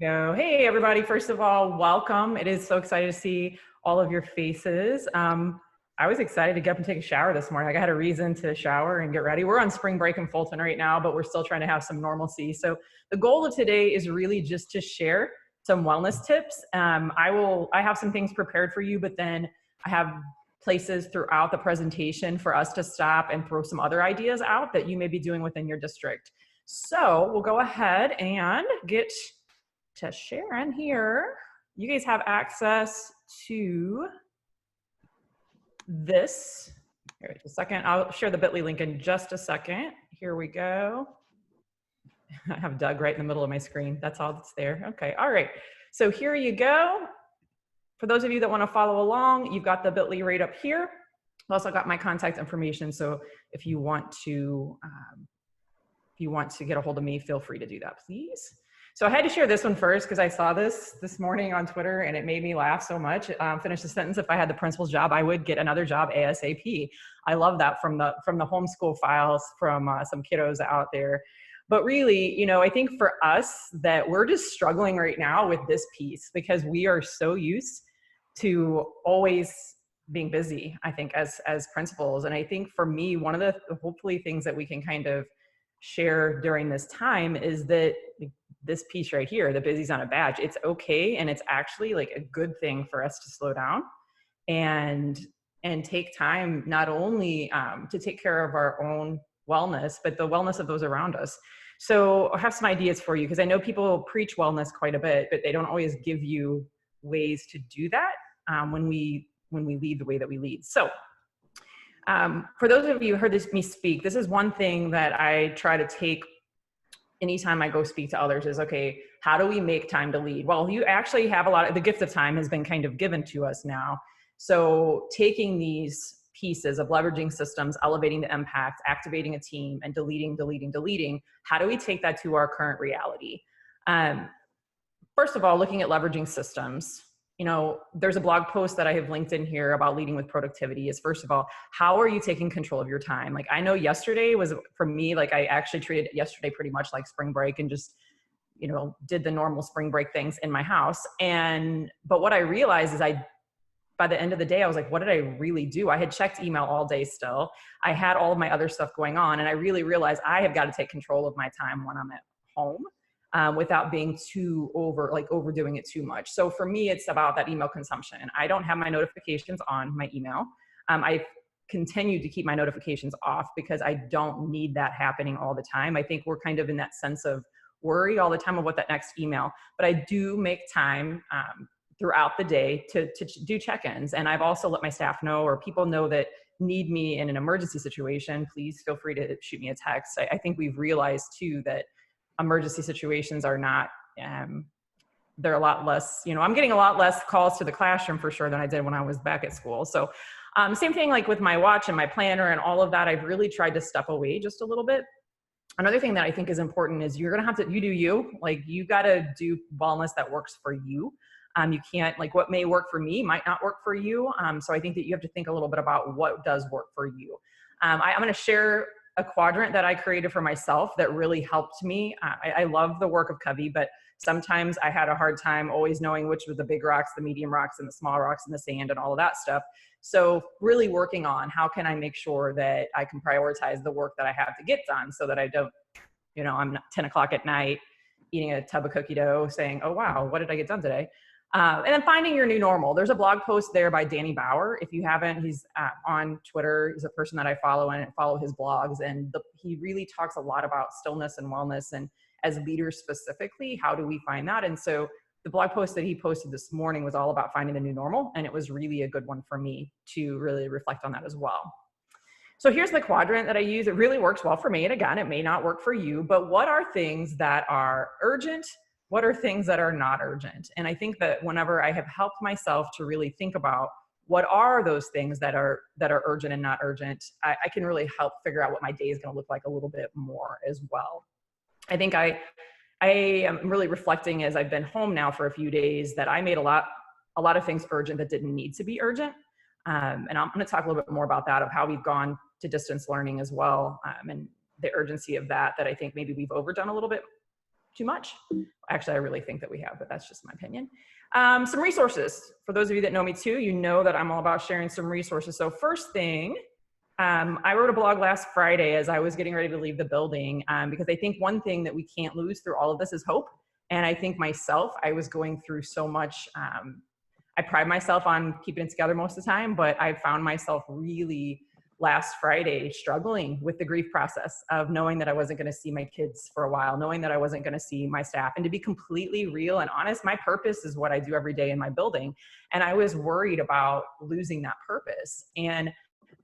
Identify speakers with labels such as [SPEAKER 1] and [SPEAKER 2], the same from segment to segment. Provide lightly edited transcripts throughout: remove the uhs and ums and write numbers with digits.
[SPEAKER 1] go. Hey, everybody. First of all, welcome. It is so exciting to see all of your faces. I was excited to get up and take a shower this morning. I had a reason to shower and get ready. We're on spring break in Fulton right now, but we're still trying to have some normalcy. So the goal of today is really just to share some wellness tips. I have some things prepared for you, but then I have places throughout the presentation for us to stop and throw some other ideas out that you may be doing within your district. So we'll go ahead and get to Sharon here. You guys have access to this. Here, just a second. I'll share the bit.ly link in just a second. Here we go. I have Doug right in the middle of my screen. That's all that's there. Okay. All right. So here you go. For those of you that want to follow along, you've got the bit.ly right up here. I've also got my contact information. So if you want to get a hold of me, feel free to do that, please. So I had to share this one first because I saw this morning on Twitter and it made me laugh so much. Finish the sentence. If I had the principal's job, I would get another job ASAP. I love that from the homeschool files from some kiddos out there. But really, I think for us that we're just struggling right now with this piece because we are so used to always being busy, I think, as principals. And I think for me, one of the hopefully things that we can kind of share during this time is that this piece right here, the busy's on a badge, it's okay. And it's actually like a good thing for us to slow down and take time, not only to take care of our own wellness, but the wellness of those around us. So I have some ideas for you because I know people preach wellness quite a bit, but they don't always give you ways to do that when we lead the way that we lead. So for those of you who heard me speak, this is one thing that I try to take anytime I go speak to others is, okay, how do we make time to lead? Well, you actually have the gift of time has been kind of given to us now. So taking these pieces of leveraging systems, elevating the impact, activating a team, and deleting, how do we take that to our current reality? First of all, looking at leveraging systems, there's a blog post that I have linked in here about leading with productivity is, first of all, how are you taking control of your time? Like, I know yesterday was, for me, like I actually treated yesterday pretty much like spring break and just, did the normal spring break things in my house. But what I realized is by the end of the day, I was like, what did I really do? I had checked email all day still. I had all of my other stuff going on. And I really realized I have got to take control of my time when I'm at home. Without being overdoing it too much. So for me, it's about that email consumption. I don't have my notifications on my email. I've continued to keep my notifications off because I don't need that happening all the time. I think we're kind of in that sense of worry all the time of what that next email, but I do make time throughout the day to do check-ins. And I've also let my staff know, or people know that need me in an emergency situation, please feel free to shoot me a text. I think we've realized too that emergency situations are not, they're a lot less, I'm getting a lot less calls to the classroom for sure than I did when I was back at school. So same thing like with my watch and my planner and all of that, I've really tried to step away just a little bit. Another thing that I think is important is you're going to have to, you do you, like you got to do wellness that works for you. You can't, like what may work for me might not work for you. So I think that you have to think a little bit about what does work for you. I'm going to share a quadrant that I created for myself that really helped me. I love the work of Covey, but sometimes I had a hard time always knowing which were the big rocks, the medium rocks, and the small rocks, and the sand, and all of that stuff. So really working on how can I make sure that I can prioritize the work that I have to get done so that I don't, I'm not 10 o'clock at night eating a tub of cookie dough saying, oh, wow, what did I get done today? And then finding your new normal. There's a blog post there by Danny Bauer. If you haven't, he's on Twitter. He's a person that I follow and follow his blogs. And he really talks a lot about stillness and wellness. And as leaders specifically, how do we find that? And so the blog post that he posted this morning was all about finding the new normal. And it was really a good one for me to really reflect on that as well. So here's the quadrant that I use. It really works well for me. And again, it may not work for you, but what are things that are urgent? What are things that are not urgent? And I think that whenever I have helped myself to really think about what are those things that are urgent and not urgent, I can really help figure out what my day is going to look like a little bit more as well. I think I am really reflecting as I've been home now for a few days that I made a lot of things urgent that didn't need to be urgent. And I'm going to talk a little bit more about that, of how we've gone to distance learning as well, and the urgency of that I think maybe we've overdone a little bit too much. Actually, I really think that we have, but that's just my opinion. Some resources. For those of you that know me too, you know that I'm all about sharing some resources. So first thing, I wrote a blog last Friday as I was getting ready to leave the building, because I think one thing that we can't lose through all of this is hope. And I think myself, I was going through so much. I pride myself on keeping it together most of the time, but I found myself really last Friday struggling with the grief process of knowing that I wasn't going to see my kids for a while, knowing that I wasn't going to see my staff. And to be completely real and honest, my purpose is what I do every day in my building. And I was worried about losing that purpose. And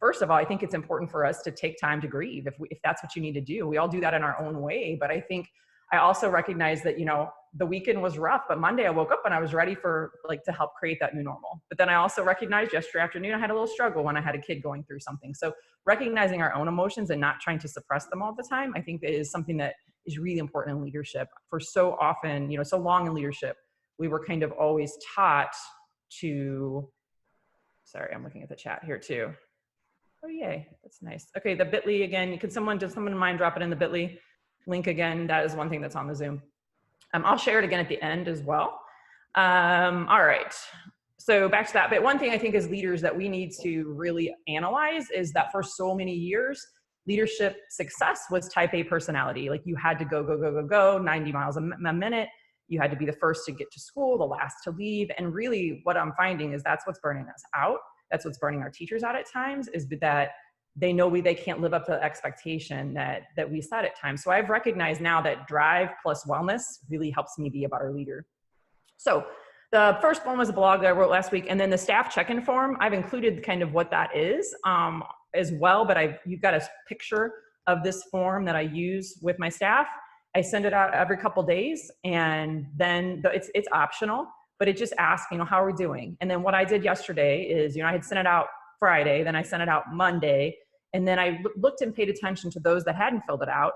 [SPEAKER 1] first of all, I think it's important for us to take time to grieve if that's what you need to do. We all do that in our own way. But I think I also recognize that, you know, the weekend was rough, but Monday I woke up and I was ready for to help create that new normal. But then I also recognized yesterday afternoon, I had a little struggle when I had a kid going through something. So recognizing our own emotions and not trying to suppress them all the time, I think that is something that is really important in leadership. For so often, you know, so long in leadership, we were kind of always taught to, sorry, I'm looking at the chat here too. Oh, yay, that's nice. Okay, the bit.ly again, does someone mind drop it in the bit.ly link again? That is one thing that's on the Zoom. I'll share it again at the end as well. All right, so back to that. But one thing I think as leaders that we need to really analyze is that for so many years, leadership success was type A personality. Like you had to go 90 miles a minute. You had to be the first to get to school, the last to leave. And really what I'm finding is that's what's burning us out. That's what's burning our teachers out at times, is that they know they can't live up to the expectation that we set at times. So I've recognized now that drive plus wellness really helps me be a better leader. So the first one was a blog that I wrote last week, and then the staff check-in form, I've included kind of what that is as well, but you've got a picture of this form that I use with my staff. I send it out every couple days, and then it's optional, but it just asks, you know, how are we doing? And then what I did yesterday is, you know, I had sent it out Friday, then I sent it out Monday, and then I looked and paid attention to those that hadn't filled it out.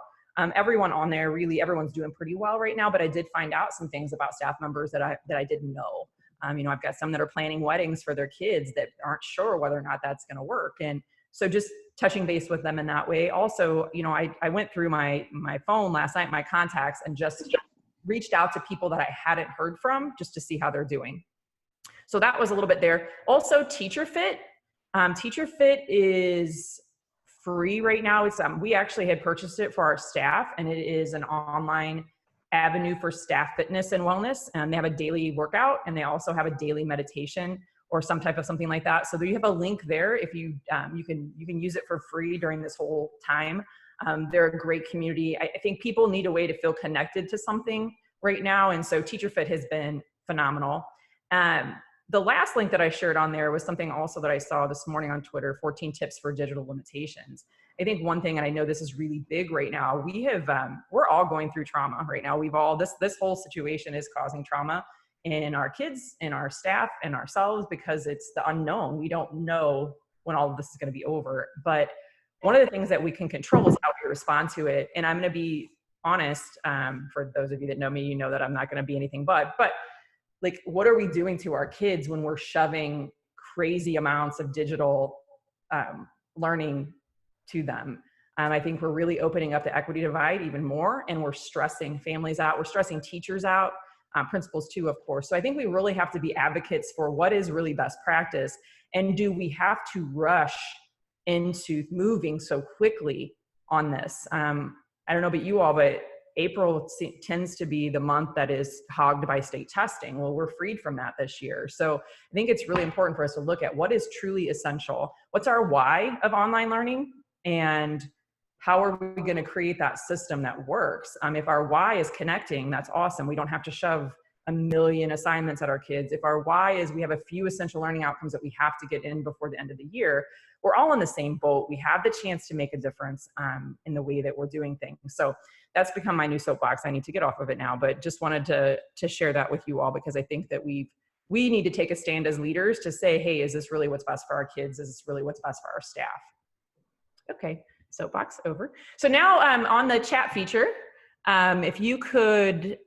[SPEAKER 1] Everyone on there, really, everyone's doing pretty well right now, but I did find out some things about staff members that I didn't know. You know, I've got some that are planning weddings for their kids that aren't sure whether or not that's gonna work. And so just touching base with them in that way. Also, you know, I went through my phone last night, my contacts, and just reached out to people that I hadn't heard from just to see how they're doing. So that was a little bit there. Also, Teacher Fit. Teacher Fit is free right now. It's we actually had purchased it for our staff, and it is an online avenue for staff fitness and wellness. And they have a daily workout, and they also have a daily meditation or some type of something like that. So you have a link there if you you can use it for free during this whole time. They're a great community. I think people need a way to feel connected to something right now, and so Teacher Fit has been phenomenal. The last link that I shared on there was something also that I saw this morning on Twitter, 14 tips for digital limitations. I think one thing, and I know this is really big right now, we're all going through trauma right now. This whole situation is causing trauma in our kids, in our staff, and ourselves, because it's the unknown. We don't know when all of this is going to be over. But one of the things that we can control is how we respond to it. And I'm going to be honest, for those of you that know me, you know that I'm not going to be anything but like, what are we doing to our kids when we're shoving crazy amounts of digital learning to them? I think we're really opening up the equity divide even more, and we're stressing families out. We're stressing teachers out, principals too, of course. So I think we really have to be advocates for what is really best practice. And do we have to rush into moving so quickly on this? I don't know about you all, but April tends to be the month that is hogged by state testing. Well, we're freed from that this year. So I think it's really important for us to look at what is truly essential. What's our why of online learning? And how are we going to create that system that works? If our why is connecting, that's awesome. We don't have to shove a million assignments at our kids. If our why is we have a few essential learning outcomes that we have to get in before the end of the year, we're all in the same boat. We have the chance to make a difference in the way that we're doing things. So that's become my new soapbox. I need to get off of it now, but just wanted to share that with you all, because I think that we need to take a stand as leaders to say, hey, is this really what's best for our kids? Is this really what's best for our staff? Okay, soapbox over. So now on the chat feature, if you could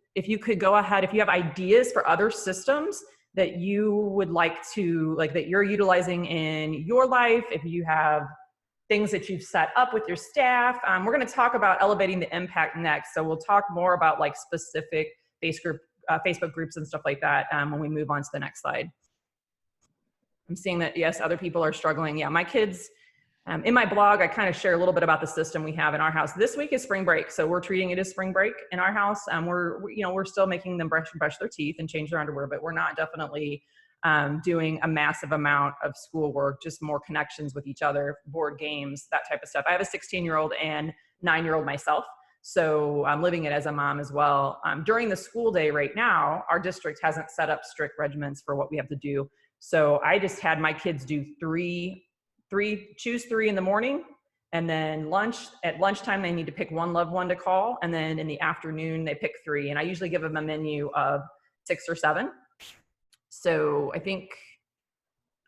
[SPEAKER 1] go ahead, if you have ideas for other systems that you would like to, that you're utilizing in your life, if you have things that you've set up with your staff. We're going to talk about elevating the impact next. So we'll talk more about like specific Facebook groups and stuff like that when we move on to the next slide. I'm seeing that, yes, other people are struggling. Yeah, my kids, in my blog, I kind of share a little bit about the system we have in our house. This week is spring break, so we're treating it as spring break in our house. We're still making them brush their teeth and change their underwear, but we're not definitely doing a massive amount of schoolwork, just more connections with each other, board games, that type of stuff. I have a 16-year-old and 9-year-old myself, so I'm living it as a mom as well. During the school day right now, our district hasn't set up strict regimens for what we have to do. So I just had my kids do choose three in the morning, and then at lunchtime, they need to pick one loved one to call. And then in the afternoon, they pick 3. And I usually give them a menu of 6 or 7. So I think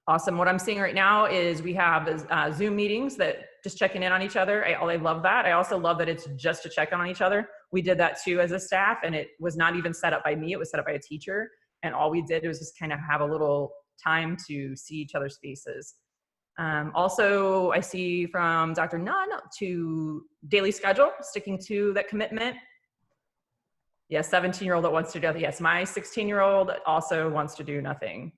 [SPEAKER 1] awesome. What I'm seeing right now is we have Zoom meetings that just checking in on each other. I love that. I also love that it's just to check in on each other. We did that too as a staff, and it was not even set up by me. It was set up by a teacher. And all we did was just kind of have a little time to see each other's faces. Also, I see from Dr. Nunn to daily schedule, sticking to that commitment. Yes, 17-year-old that wants to do nothing. Yes, my 16-year-old also wants to do nothing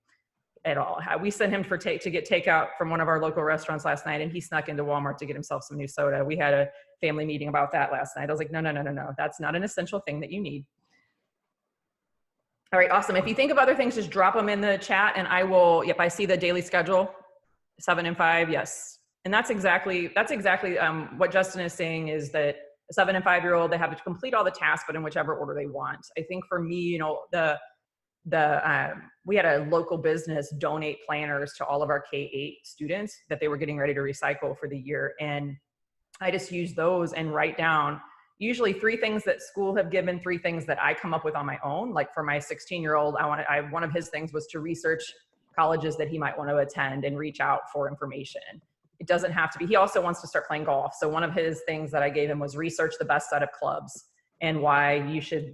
[SPEAKER 1] at all. We sent him to get takeout from one of our local restaurants last night, and he snuck into Walmart to get himself some new soda. We had a family meeting about that last night. I was like, no, that's not an essential thing that you need. All right, awesome. If you think of other things, just drop them in the chat, and I will, yep, I see the daily schedule, 7 and 5, yes. And that's exactly what Justin is saying, is that a 7 and 5-year-old, they have to complete all the tasks, but in whichever order they want. I think for me, we had a local business donate planners to all of our K-8 students that they were getting ready to recycle for the year. And I just use those and write down usually 3 things that school have given, 3 things that I come up with on my own. Like for my 16-year-old, one of his things was to research colleges that he might want to attend and reach out for information. It doesn't have to be, he also wants to start playing golf. So one of his things that I gave him was research the best set of clubs and why we should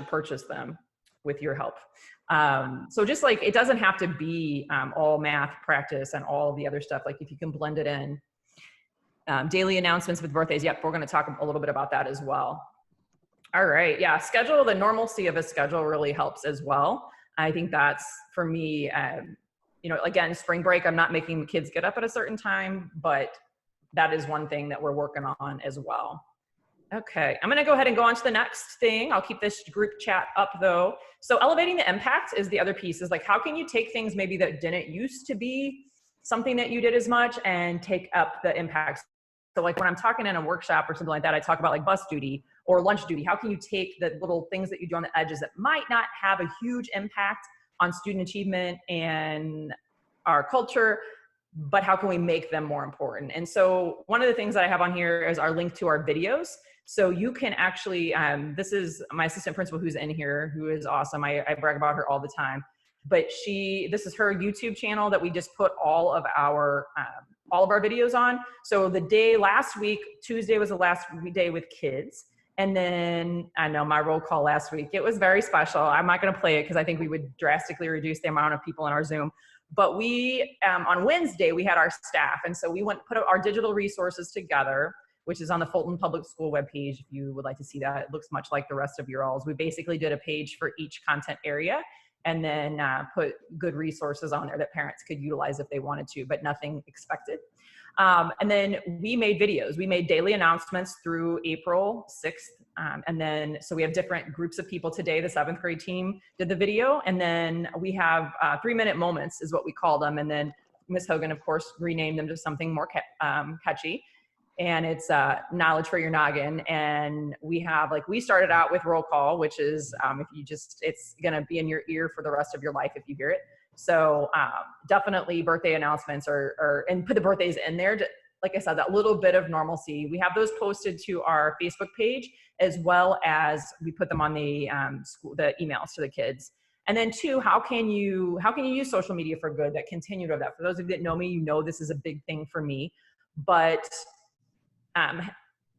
[SPEAKER 1] purchase them with your help. So just like, it doesn't have to be all math practice and all the other stuff. Like if you can blend it in. Daily announcements with birthdays. Yep, we're going to talk a little bit about that as well. All right, yeah, schedule, the normalcy of a schedule really helps as well. I think that's, for me, again, spring break, I'm not making the kids get up at a certain time, but that is one thing that we're working on as well. Okay, I'm gonna go ahead and go on to the next thing. I'll keep this group chat up though. So elevating the impact is the other piece, is like, how can you take things maybe that didn't used to be something that you did as much and take up the impact? So like when I'm talking in a workshop or something like that, I talk about like bus duty or lunch duty. How can you take the little things that you do on the edges that might not have a huge impact on student achievement and our culture, but how can we make them more important? And so one of the things that I have on here is our link to our videos. So you can actually, this is my assistant principal who's in here, who is awesome. I brag about her all the time. But this is her YouTube channel that we just put all of our videos on. So the day last week, Tuesday was the last day with kids. And then I know my roll call last week, it was very special. I'm not going to play it because I think we would drastically reduce the amount of people in our Zoom. But we, on Wednesday, we had our staff. And so we put our digital resources together, which is on the Fulton Public School webpage. If you would like to see that, it looks much like the rest of your alls. We basically did a page for each content area, and then put good resources on there that parents could utilize if they wanted to, but nothing expected. And then we made videos. We made daily announcements through April 6th. And then, so we have different groups of people today. The 7th grade team did the video. And then we have 3-minute moments is what we call them. And then Ms. Hogan, of course, renamed them to something more catchy. And it's knowledge for your noggin. And we have, like, we started out with roll call, which is it's gonna be in your ear for the rest of your life if you hear it. So definitely birthday announcements and put the birthdays in there. Like I said, that little bit of normalcy. We have those posted to our Facebook page, as well as we put them on the emails to the kids. And then 2, how can you use social media for good that continue to have that? For those of you that know me, you know this is a big thing for me. But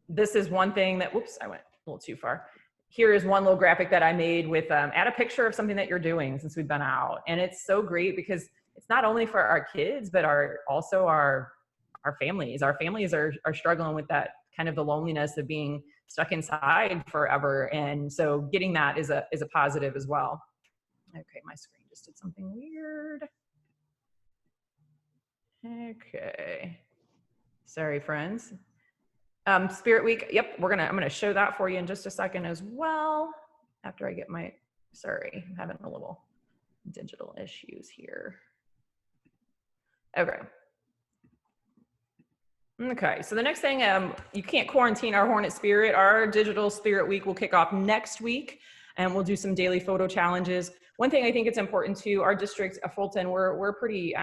[SPEAKER 1] this is one thing that, whoops, I went a little too far. Here is one little graphic that I made with, add a picture of something that you're doing since we've been out. And it's so great because it's not only for our kids, but also our our families. Our families are struggling with that kind of the loneliness of being stuck inside forever. And so getting that is a positive as well. Okay, my screen just did something weird. Okay, sorry friends. Spirit Week, yep, I'm gonna show that for you in just a second as well. After I get my, sorry, I'm having a little digital issues here. Okay. Okay, so the next thing, you can't quarantine our Hornet Spirit. Our Digital Spirit Week will kick off next week, and we'll do some daily photo challenges. One thing I think it's important to our district, Fulton, we're pretty,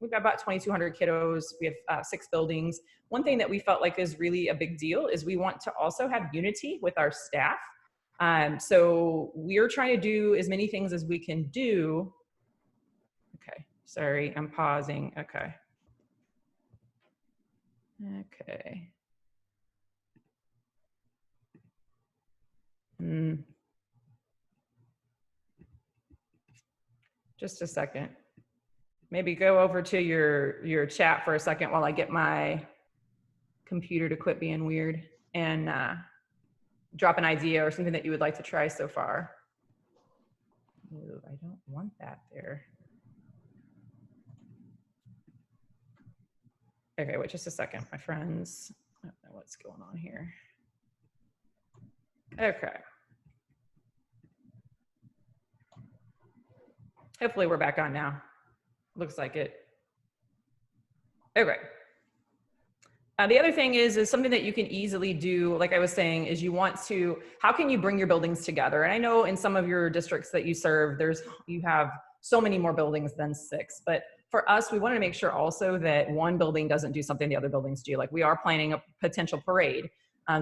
[SPEAKER 1] we've got about 2,200 kiddos. We have 6 buildings. One thing that we felt like is really a big deal is we want to also have unity with our staff. So we're trying to do as many things as we can do. Okay, sorry, I'm pausing. Okay. Okay. Just a second. Maybe go over to your chat for a second while I get my computer to quit being weird, and drop an idea or something that you would like to try so far. Ooh, I don't want that there. Okay, wait just a second, my friends. I don't know what's going on here. Okay. Hopefully we're back on now. Looks like it. Okay. The other thing is something that you can easily do, like I was saying, is you want to, how can you bring your buildings together? And I know in some of your districts that you serve, you have so many more buildings than 6, but for us, we wanted to make sure also that one building doesn't do something the other buildings do. Like we are planning a potential parade,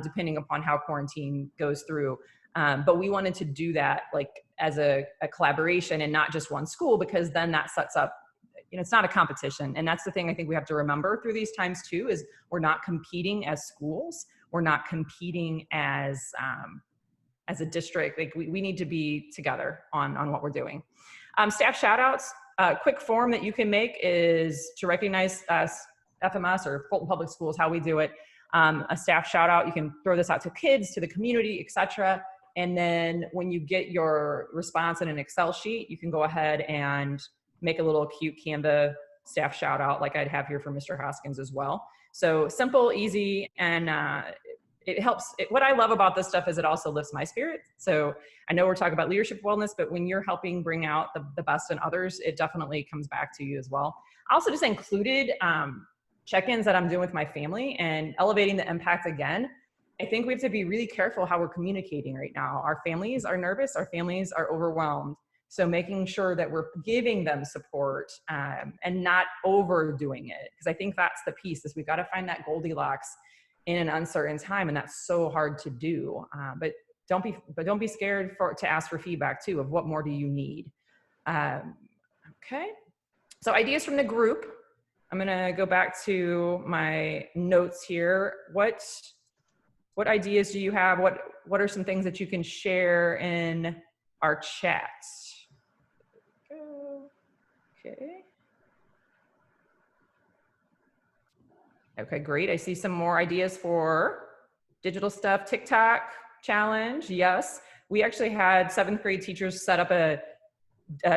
[SPEAKER 1] depending upon how quarantine goes through. But we wanted to do that like as a collaboration and not just one school, because then that sets up, you know, it's not a competition. And that's the thing I think we have to remember through these times too, is we're not competing as schools. We're not competing as a district. Like we need to be together on what we're doing. Staff shout outs, quick form that you can make is to recognize FMS or Fulton Public Schools, how we do it. A staff shout out, you can throw this out to kids, to the community, etc. And then when you get your response in an Excel sheet, you can go ahead and make a little cute Canva staff shout out like I'd have here for Mr. Hoskins as well. So simple, easy, and it helps. What I love about this stuff is it also lifts my spirit. So I know we're talking about leadership wellness, but when you're helping bring out the best in others, it definitely comes back to you as well. I also just included check-ins that I'm doing with my family and elevating the impact again. I think we have to be really careful how we're communicating right now. Our families are nervous, our families are overwhelmed. So making sure that we're giving them support and not overdoing it. Because I think that's the piece, is we've got to find that Goldilocks in an uncertain time, and that's so hard to do. But don't be scared to ask for feedback too, of what more do you need. Okay, so ideas from the group. I'm gonna go back to my notes here. What ideas do you have? What are some things that you can share in our chat? Okay. Okay, great. I see some more ideas for digital stuff. TikTok challenge, yes. We actually had 7th grade teachers set up a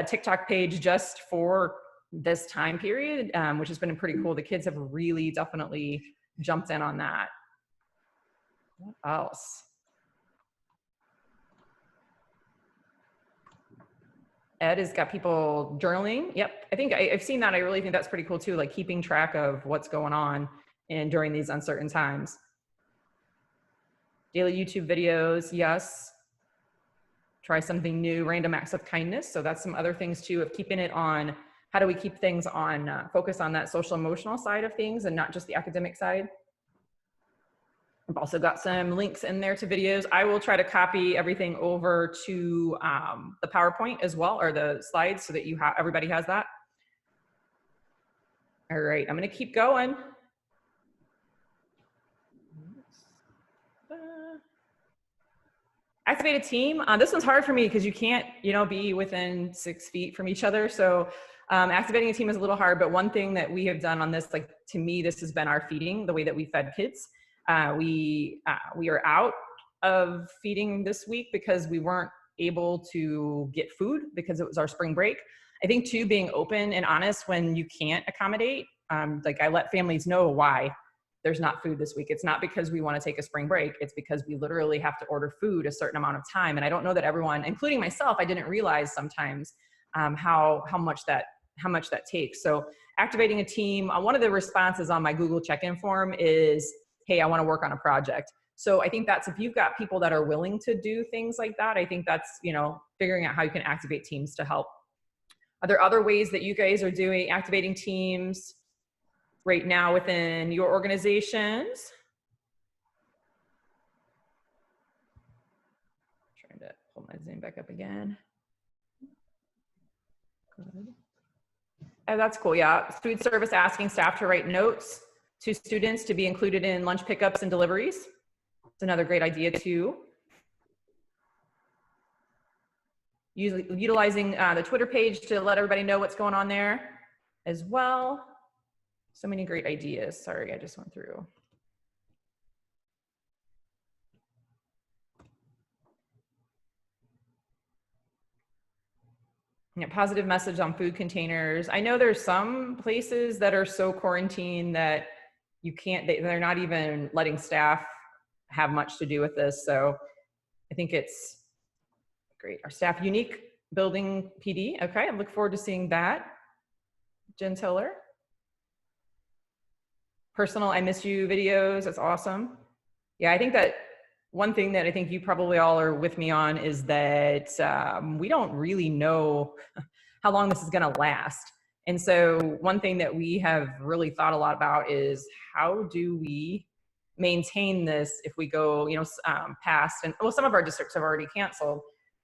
[SPEAKER 1] TikTok page just for this time period, which has been pretty cool. The kids have really definitely jumped in on that. What else? Ed has got people journaling. Yep, I think I've seen that. I really think that's pretty cool too, like keeping track of what's going on during these uncertain times. Daily YouTube videos, yes. Try something new, random acts of kindness. So that's some other things too, of keeping it on, how do we keep things on, focus on that social emotional side of things and not just the academic side. I've also got some links in there to videos. I will try to copy everything over to the PowerPoint as well, or the slides, so that everybody has that. All right, I'm gonna keep going. Activate a team. This one's hard for me because you can't, be within 6 feet from each other. So Activating a team is a little hard, but one thing that we have done on this, like to me, this has been our feeding, the way that we fed kids. We are out of feeding this week because we weren't able to get food because it was our spring break. I think too, being open and honest when you can't accommodate, like I let families know why there's not food this week. It's not because we want to take a spring break. It's because we literally have to order food a certain amount of time. And I don't know that everyone, including myself, I didn't realize sometimes how much that takes. So activating a team, one of the responses on my Google check-in form is, hey, I want to work on a project. So I think that's, if you've got people that are willing to do things like that, I think that's, you know, figuring out how you can activate teams to help. Are there other ways that you guys are doing activating teams right now within your organizations? Trying to pull my Zoom back up again. Good. Oh, that's cool. Yeah. Food service asking staff to write notes to students to be included in lunch pickups and deliveries. It's another great idea too. Utilizing the Twitter page to let everybody know what's going on there as well. So many great ideas. Sorry, I just went through. Yeah, positive message on food containers. I know there's some places that are so quarantined that you can't, they're not even letting staff have much to do with this. So I think it's great. Our staff unique building PD. Okay, I look forward to seeing that. Jen Tiller. Personal I miss you videos. That's awesome. Yeah, I think that one thing that I think you probably all are with me on is that we don't really know how long this is going to last. And so one thing that we have really thought a lot about is how do we maintain this if we go, you know, past, and well, some of our districts have already canceled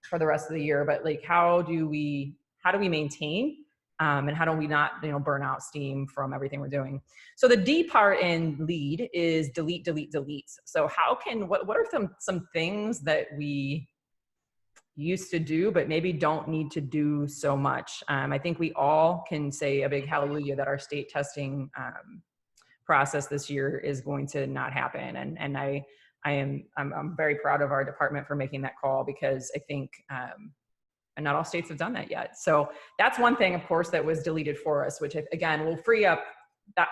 [SPEAKER 1] for the rest of the year, but like, how do we maintain and how do we not, you know, burn out steam from everything we're doing? So the D part in lead is delete, delete, delete. So how can, what are some things that we used to do, but maybe don't need to do so much? I think we all can say a big hallelujah that our state testing process this year is going to not happen. And I'm very proud of our department for making that call, because I think, and not all states have done that yet. So that's one thing, of course, that was deleted for us, which again, will free up,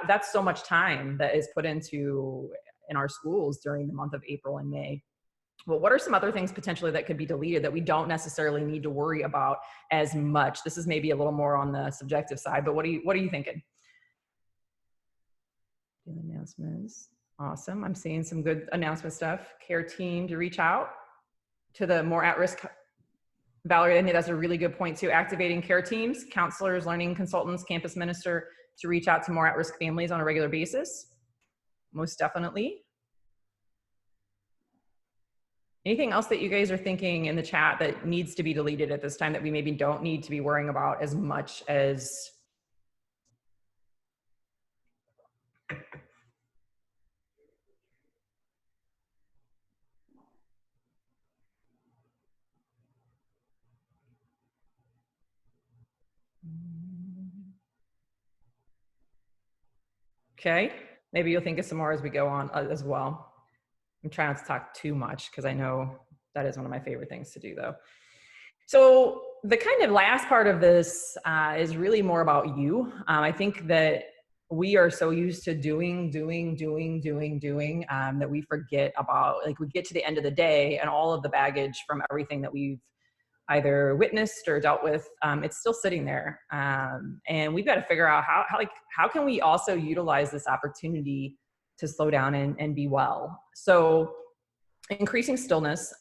[SPEAKER 1] that's so much time that is put into in our schools during the month of April and May. Well, what are some other things potentially that could be deleted that we don't necessarily need to worry about as much? This is maybe a little more on the subjective side, but what are you thinking? Announcements. Awesome. I'm seeing some good announcement stuff. Care team to reach out to the more at-risk. Valerie, I think that's a really good point too. Activating care teams, counselors, learning consultants, campus minister to reach out to more at-risk families on a regular basis. Most definitely. Anything else that you guys are thinking in the chat that needs to be deleted at this time that we maybe don't need to be worrying about as much as? Okay, maybe you'll think of some more as we go on as well. I'm trying not to talk too much because I know that is one of my favorite things to do though. So the kind of last part of this is really more about you. I think that we are so used to doing that we forget about, like, we get to the end of the day and all of the baggage from everything that we've either witnessed or dealt with, it's still sitting there. And we've got to figure out how can we also utilize this opportunity to slow down and be well. So increasing stillness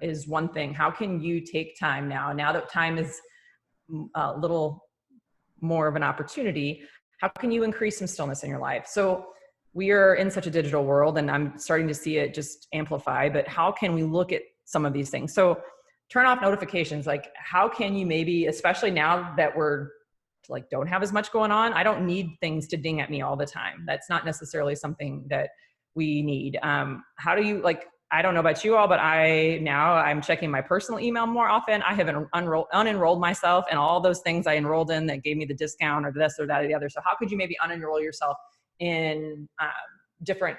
[SPEAKER 1] is one thing. How can you take time now that time is a little more of an opportunity? How can you increase some stillness in your life? So we are in such a digital world, and I'm starting to see it just amplify, but how can we look at some of these things? So turn off notifications. Like, how can you maybe, especially now that we're like, don't have as much going on, I don't need things to ding at me all the time. That's not necessarily something that we need. How do you, like, I don't know about you all, but I'm checking my personal email more often. I have unenrolled myself in all those things I enrolled in that gave me the discount or this or that or the other. So how could you maybe unenroll yourself in different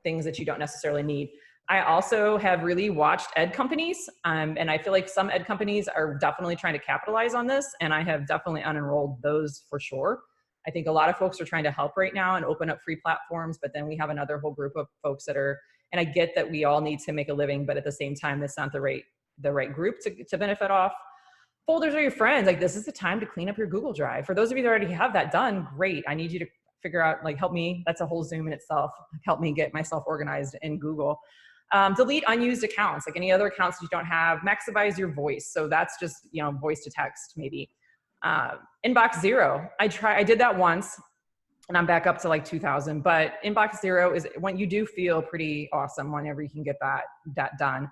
[SPEAKER 1] things that you don't necessarily need? I also have really watched ed companies, and I feel like some ed companies are definitely trying to capitalize on this, and I have definitely unenrolled those for sure. I think a lot of folks are trying to help right now and open up free platforms, but then we have another whole group of folks that are, and I get that we all need to make a living, but at the same time, that's not the right group to benefit off. Folders are your friends. Like, this is the time to clean up your Google Drive. For those of you that already have that done, great. I need you to figure out, like, help me. That's a whole Zoom in itself. Help me get myself organized in Google. Delete unused accounts, like any other accounts you don't have. Maximize your voice. So that's just, voice to text maybe. Inbox zero. I did that once and I'm back up to like 2000, but inbox zero is when you do feel pretty awesome whenever you can get that done.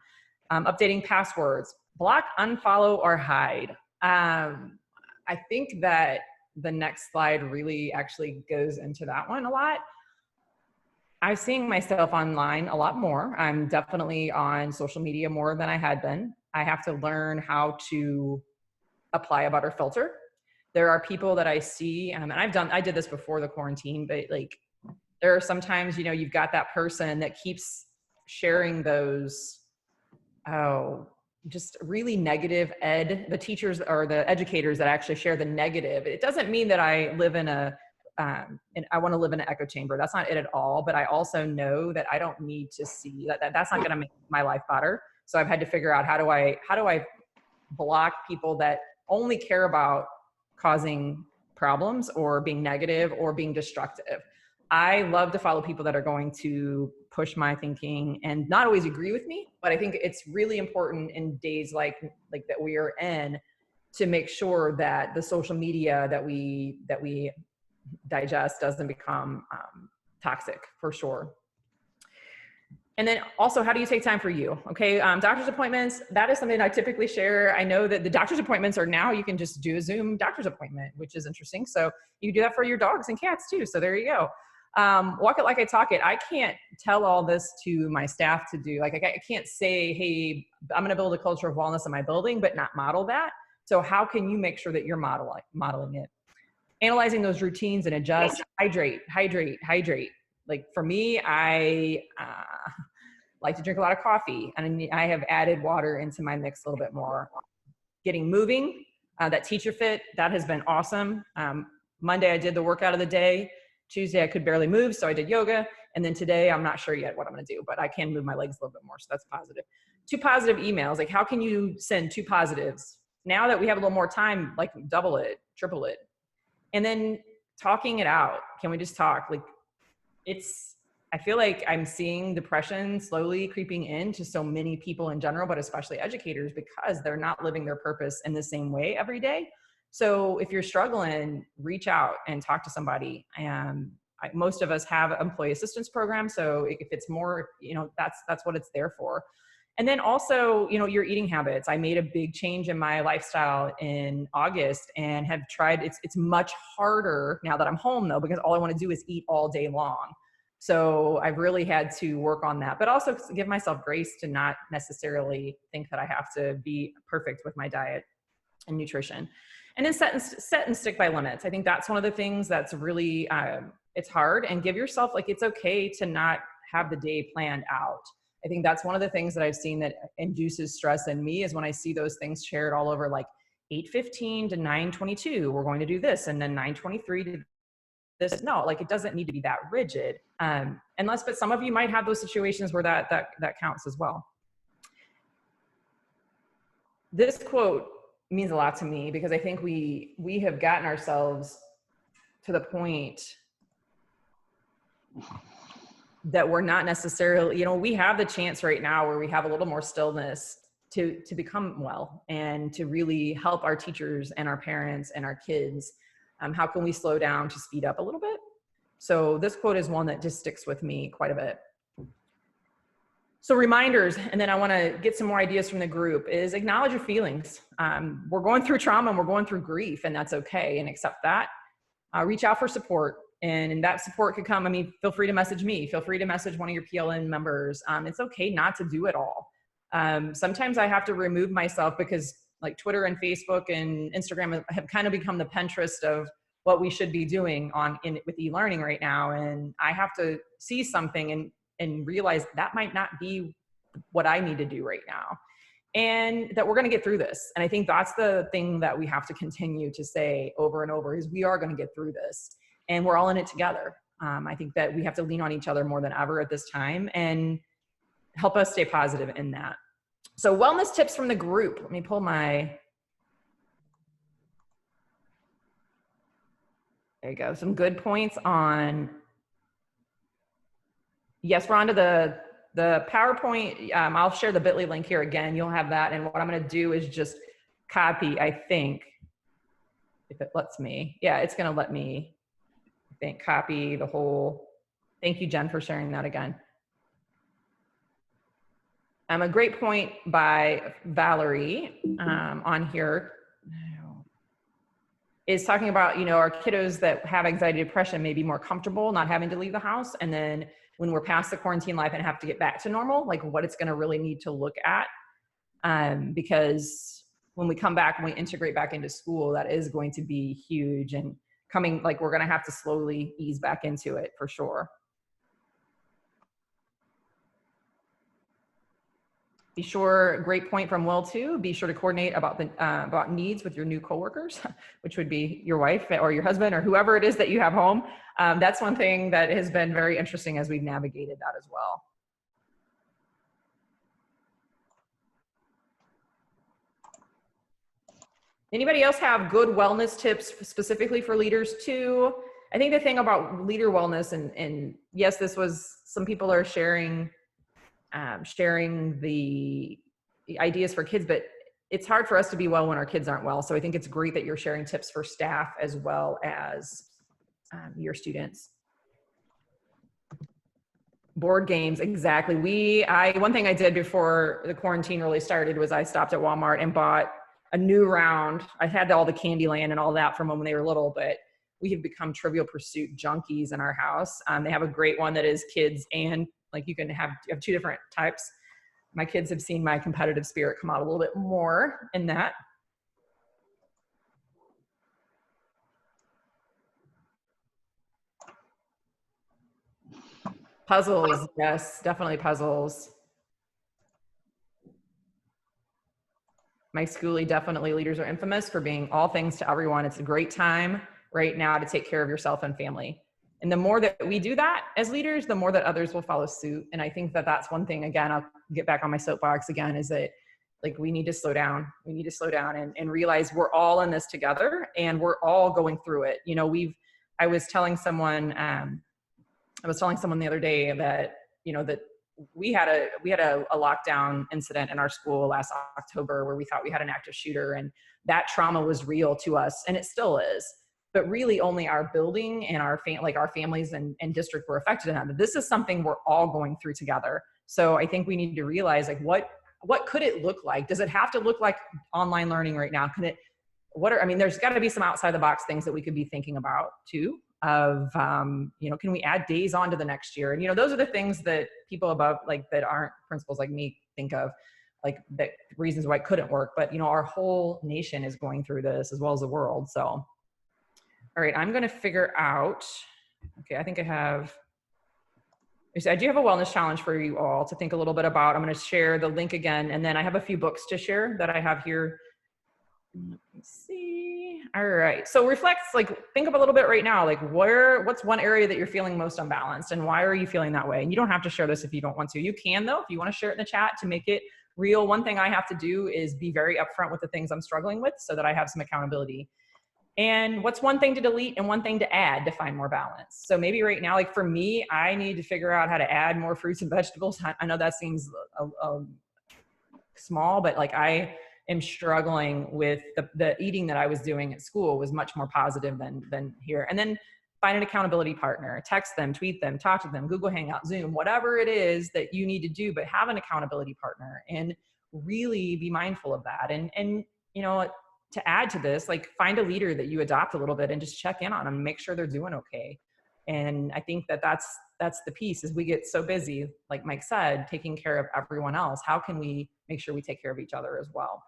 [SPEAKER 1] Updating passwords, block, unfollow, or hide. I think that the next slide really actually goes into that one a lot. I'm seeing myself online a lot more. I'm definitely on social media more than I had been. I have to learn how to apply a better filter. There are people that I see, and I did this before the quarantine, but like, there are sometimes, you've got that person that keeps sharing those, just really negative the teachers or the educators that actually share the negative. It doesn't mean that I live in and I want to live in an echo chamber. That's not it at all. But I also know that I don't need to see that's not going to make my life better. So I've had to figure out how do I block people that only care about causing problems or being negative or being destructive. I love to follow people that are going to push my thinking and not always agree with me, but I think it's really important in days like that we are in to make sure that the social media that we digest doesn't become toxic, for sure. And then also, how do you take time for you? Okay, doctor's appointments, that is something I typically share. I know that the doctor's appointments are now, you can just do a Zoom doctor's appointment, which is interesting. So you can do that for your dogs and cats too. So there you go. Walk it like I talk it. I can't tell all this to my staff to do. Like, I can't say, hey, I'm gonna build a culture of wellness in my building, but not model that. So how can you make sure that you're modeling it? Analyzing those routines and adjust, hydrate. Like for me, I like to drink a lot of coffee, and I have added water into my mix a little bit more. Getting moving, that teacher fit, that has been awesome. Monday, I did the workout of the day. Tuesday, I could barely move, so I did yoga. And then today, I'm not sure yet what I'm gonna do, but I can move my legs a little bit more, so that's positive. 2 positive emails, like how can you send 2 positives? Now that we have a little more time, like double it, triple it. And then talking it out. Can we just talk? Like, I feel like I'm seeing depression slowly creeping into so many people in general, but especially educators, because they're not living their purpose in the same way every day. So if you're struggling, reach out and talk to somebody. Most of us have employee assistance programs. So if it's more, that's what it's there for. And then also, your eating habits. I made a big change in my lifestyle in August and have tried, it's much harder now that I'm home though, because all I want to do is eat all day long. So I've really had to work on that, but also give myself grace to not necessarily think that I have to be perfect with my diet and nutrition. And then set and stick by limits. I think that's one of the things that's really, it's hard, and give yourself, like, it's okay to not have the day planned out. I think that's one of the things that I've seen that induces stress in me is when I see those things shared all over, like 8:15 to 9:22, we're going to do this. And then 9:23 to this. No, like, it doesn't need to be that rigid. But some of you might have those situations where that counts as well. This quote means a lot to me because I think we have gotten ourselves to the point that we're not necessarily, we have the chance right now where we have a little more stillness to become well and to really help our teachers and our parents and our kids. How can we slow down to speed up a little bit? So this quote is one that just sticks with me quite a bit. So reminders, and then I want to get some more ideas from the group, is acknowledge your feelings. We're going through trauma and we're going through grief, and that's okay, and accept that. Reach out for support. And that support could come. I mean, feel free to message me, feel free to message one of your PLN members. It's okay not to do it all. Sometimes I have to remove myself because like Twitter and Facebook and Instagram have kind of become the Pinterest of what we should be doing with e-learning right now. And I have to see something and realize that might not be what I need to do right now. And that we're going to get through this. And I think that's the thing that we have to continue to say over and over is we are going to get through this and we're all in it together. I think that we have to lean on each other more than ever at this time and help us stay positive in that. So wellness tips from the group. Let me pull my, there you go. Some good points on, yes, Rhonda, the PowerPoint, I'll share the bit.ly link here again. You'll have that. And what I'm going to do is just copy, I think, if it lets me. Yeah, it's going to let me, I think, copy the whole. Thank you, Jen, for sharing that again. A great point by Valerie on here is talking about, you know, our kiddos that have anxiety, depression may be more comfortable not having to leave the house. And then when we're past the quarantine life and have to get back to normal, like what it's going to really need to look at. Because when we come back and we integrate back into school, that is going to be huge and coming, like we're going to have to slowly ease back into it for sure. Be sure, great point from Will too, be sure to coordinate about needs with your new coworkers, which would be your wife or your husband or whoever it is that you have home. That's one thing that has been very interesting as we've navigated that as well. Anybody else have good wellness tips specifically for leaders too? I think the thing about leader wellness, and yes, this was, some people are sharing the ideas for kids, but it's hard for us to be well when our kids aren't well. So I think it's great that you're sharing tips for staff as well as your students. Board games, exactly. One thing I did before the quarantine really started was I stopped at Walmart and bought a new round. I had all the Candyland and all that from when they were little, but we have become Trivial Pursuit junkies in our house. They have a great one that is kids and like you have two different types. My kids have seen my competitive spirit come out a little bit more in that. Puzzles, yes, definitely puzzles. Mike Schooley, definitely leaders are infamous for being all things to everyone. It's a great time right now to take care of yourself and family. And the more that we do that as leaders, the more that others will follow suit. And I think that that's one thing, again, I'll get back on my soapbox again, is that like we need to slow down. We need to slow down and realize we're all in this together and we're all going through it. You know, I was telling someone the other day that, you know, that we had a lockdown incident in our school last October where we thought we had an active shooter, and that trauma was real to us, and it still is. But really only our building and our families and district were affected in that. But this is something we're all going through together. So I think we need to realize like what could it look like? Does it have to look like online learning right now? There's got to be some outside the box things that we could be thinking about too. Of you know, can we add days on to the next year? And you know, those are the things that people above that aren't principals like me think of, like the reasons why it couldn't work. But you know, our whole nation is going through this as well as the world. So. All right, I'm going to figure out, okay, I think I do have a wellness challenge for you all to think a little bit about. I'm going to share the link again, and then I have a few books to share that I have here. Let me see. All right, so think of a little bit right now, like what's one area that you're feeling most unbalanced, and why are you feeling that way? And you don't have to share this if you don't want to. You can though, if you want to share it in the chat to make it real. One thing I have to do is be very upfront with the things I'm struggling with so that I have some accountability. And what's one thing to delete and one thing to add to find more balance? So maybe right now, like for me, I need to figure out how to add more fruits and vegetables. I know that seems small, but like I am struggling with the eating that I was doing at school was much more positive than here. And then find an accountability partner, text them, tweet them, talk to them, Google Hangout, Zoom, whatever it is that you need to do, but have an accountability partner and really be mindful of that. And you know, to add to this, like find a leader that you adopt a little bit and just check in on them, make sure they're doing okay. And I think that that's the piece, is we get so busy, like Mike said, taking care of everyone else. How can we make sure we take care of each other as well?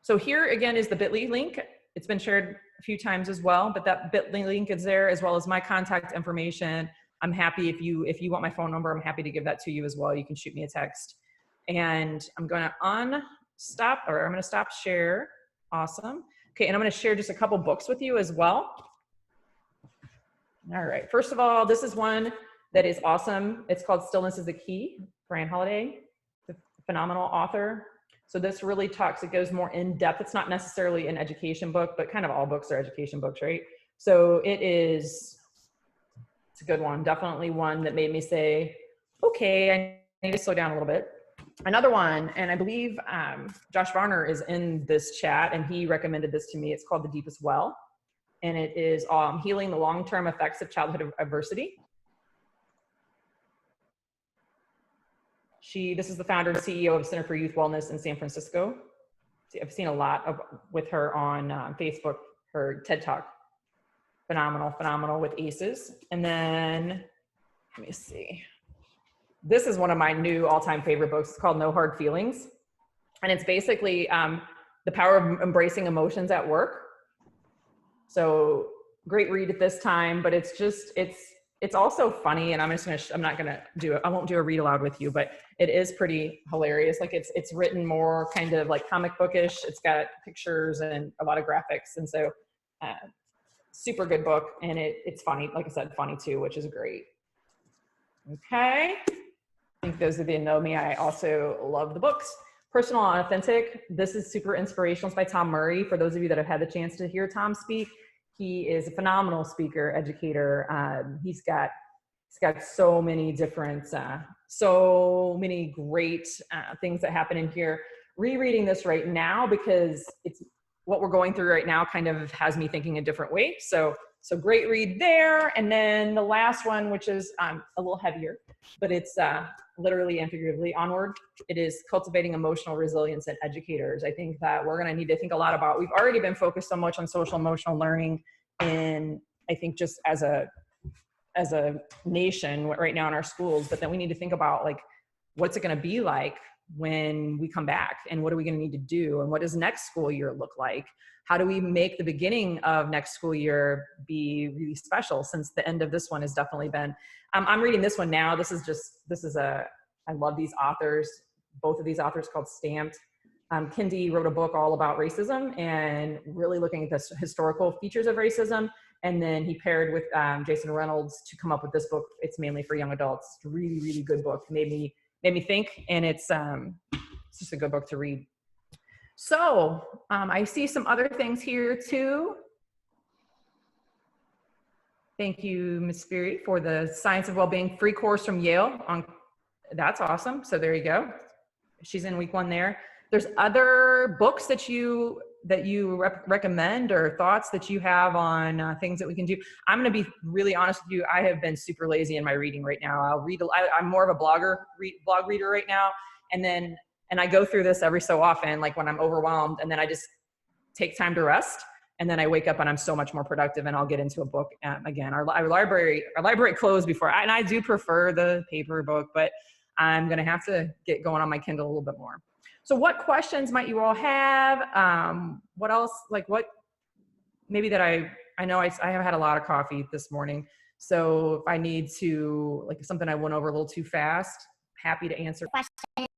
[SPEAKER 1] So here again is the bit.ly link. It's been shared a few times as well, but that bit.ly link is there, as well as my contact information. I'm happy if you want my phone number, I'm happy to give that to you as well. You can shoot me a text. And I'm going to stop share. Awesome. Okay, and I'm going to share just a couple books with you as well. All right. First of all, this is one that is awesome. It's called Stillness is the Key. Brian Holiday, the phenomenal author. So this really talks, it goes more in depth. It's not necessarily an education book, but kind of all books are education books, right? So it's a good one. Definitely one that made me say, okay, I need to slow down a little bit. Another one, and I believe Josh Varner is in this chat, and he recommended this to me. It's called The Deepest Well. And it is Healing the Long-Term Effects of Childhood Adversity. This is the founder and CEO of Center for Youth Wellness in San Francisco. I've seen a lot with her on Facebook, her TED Talk. Phenomenal with ACEs. And then, let me see. This is one of my new all-time favorite books. It's called No Hard Feelings. And it's basically the power of embracing emotions at work. So great read at this time, but it's also funny, and I won't do a read aloud with you, but it is pretty hilarious. Like it's written more kind of like comic bookish. It's got pictures and a lot of graphics. And so super good book. And it's funny, like I said, funny too, which is great. Okay. I think those of you who know me, I also love the books. Personal and Authentic. This is super inspirational. It's by Tom Murray. For those of you that have had the chance to hear Tom speak, he is a phenomenal speaker, educator. He's got so many different, so many great things that happen in here. Rereading this right now, because it's what we're going through right now kind of has me thinking a different way. So great read there. And then the last one, which is a little heavier, but it's literally and figuratively Onward. It is Cultivating Emotional Resilience in Educators. I think that we're going to need to think a lot about, we've already been focused so much on social emotional learning, and I think just as a nation right now in our schools, but then we need to think about like, what's it going to be like when we come back, and what are we going to need to do, and what does next school year look like? How do we make the beginning of next school year be really special, since the end of this one has definitely been, I'm reading this one now. I love these authors, both of these authors, called Stamped. Kendi wrote a book all about racism and really looking at the historical features of racism. And then he paired with Jason Reynolds to come up with this book. It's mainly for young adults. It's a really, really good book. Made me think, and it's just a good book to read. So I see some other things here too. Thank you, Ms. Spirit, for the Science of Wellbeing free course from Yale. That's awesome. So there you go. She's in week 1 there. There's other books that you recommend, or thoughts that you have on things that we can do. I'm going to be really honest with you. I have been super lazy in my reading right now. I'm more of a blog reader right now. And I go through this every so often, like when I'm overwhelmed, and then I just take time to rest. And then I wake up and I'm so much more productive, and I'll get into a book again. Our library closed before, and I do prefer the paper book, but I'm going to have to get going on my Kindle a little bit more. So what questions might you all have? What else, maybe that I know I have had a lot of coffee this morning. So if I need to, like something I went over a little too fast, happy to answer questions.